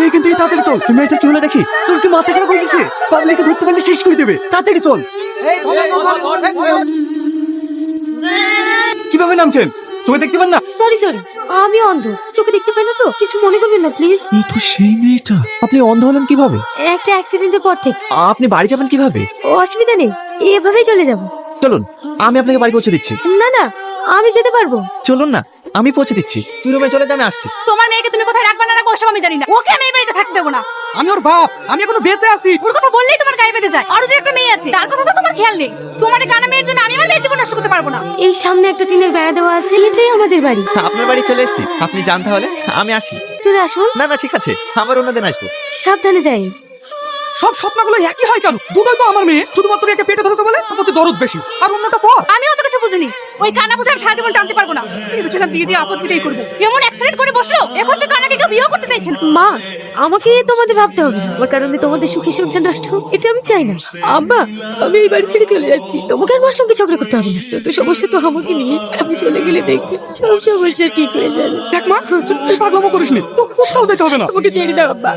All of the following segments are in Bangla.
এখান থেকে তাড়াতাড়ি চল। মেয়েটা কি হলো দেখি। তোর কি মাথা খারাপ হয়ে গেছে? পাগলিকে ধরতে পারলে শেষ করে দেবে। তাড়াতাড়ি চল। কিভাবে নামছেন? চোখে দেখতে পান না? সরি আমি অন্ধ, চোখে দেখতে পাই না তো, কিছু মনে করবেন না প্লিজ। এই তো সেই মেয়েটা। আপনি অন্ধ হলেন কিভাবে? একটা অ্যাক্সিডেন্টের পর থেকে। আপনি বাড়ি যাবেন কিভাবে? অসুবিধা নেই, এভাবেই চলে যাব। চলুন, আমি আপনাকে বাড়ি পৌঁছে দিচ্ছি। না আমি যেতে পারবো। চলুন না, আমি পৌঁছে দিচ্ছি। তুই রুমে চলে যা, আমি আসছি। তোমার মেয়েকে তুমি কোথায় রাখবে না রাখবো ওসব আমি জানি না। ওকে আমি এই বাড়িতে থাকতে দেবো না। আমি ওর বাপ, আমি এখনো বেঁচে আছি। ওর কথা বললেই তোমার গায়ে বেঁধে যায়। আরো যে একটা মেয়ে আছে তার কথা তো তোমার খেয়াল নেই। তোমার এই কানা মেয়ের জন্য আমি আমার মেয়ের জীবন নষ্ট করতে পারবো না। এই সামনে একটা টিনের বেড়া দেওয়া আছে, এটাই আমাদের বাড়ি। আপনার বাড়ি চলে এসেছি, আপনি যান তাহলে, আমি আসি। চলে আসুন। না ঠিক আছে, আমার অন্যদিন আসবো। সাবধানে যাই। সব স্বপ্নগুলো একই হয় কেন? দুটোই তো আমার মেয়ে, শুধুমাত্র একে পেটে ধরেছে বলে আমাকে দরদ বেশি, আর অন্যটা পর। আমি অত কিছু বুঝিনি। ওই কানা বুঝে আমি সারা জীবন টানতে পারবো না। ভেবেছিলাম বিয়ে দিয়ে আপদ বিদায় করবো, এমন অ্যাক্সিডেন্ট করে বসলো। এখন তো কানাকে কেউ বিয়েও করতে চাইছে না। মা, আমাকে নিয়ে তোমাদের ভাবতে হবে না। আমার কারণে তোমাদের সুখী সংসার নষ্ট হোক, এটা আমি চাই না। আব্বা, আমি এই বাড়ি ছেড়ে চলে যাচ্ছি। তোমাকে আর মার সঙ্গে ঝগড়া করতে হবে না। যত সমস্যা তো আমাকে নিয়ে। আমি চলে গেলে দেখবে সব সমস্যা ঠিক হয়ে যাবে। দেখ মা, তুই পাগলামো করিসনি, তোকে কোথাও যেতে হবে না। আমাকে ছেড়ে দাও আব্বা,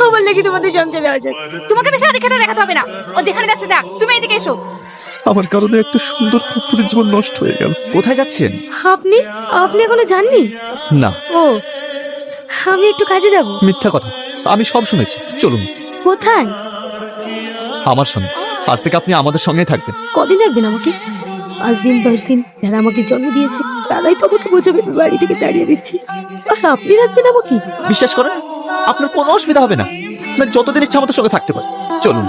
আমার লেগে তোমাদের সংসারে আসে। তোমাকে বেশি দেখে দেখাতে হবে না। ও যেখানে যাচ্ছে যাক, তুমি এদিকে এসো। আমার কারণে একটা সুন্দর ফুটফুটের জীবন নষ্ট হয়ে গেল। কোথায় যাচ্ছেন? আপনি আপনি এখনো জাননি? না, ও, আমি একটু কাজে যাব। মিথ্যা কথা, আমি সব শুনেছি। চলুন কোথায়? আমার সঙ্গে। আজ থেকে আপনি আমাদের সঙ্গেই থাকবেন। কদিন রাখবেন আমাকে? 5 দিন 10 দিন? যারা আমাকে জন্ম দিয়েছে তারাই তো আমাকে বোঝাবে আমি বাড়ি থেকে দাঁড়িয়ে দিচ্ছি, আর আপনি রাখবেন আমাকে? বিশ্বাস করেন, আপনার কোনো অসুবিধা হবে না। আপনার যতদিন ইচ্ছা আমাদের সঙ্গে থাকতে পারে। চলুন।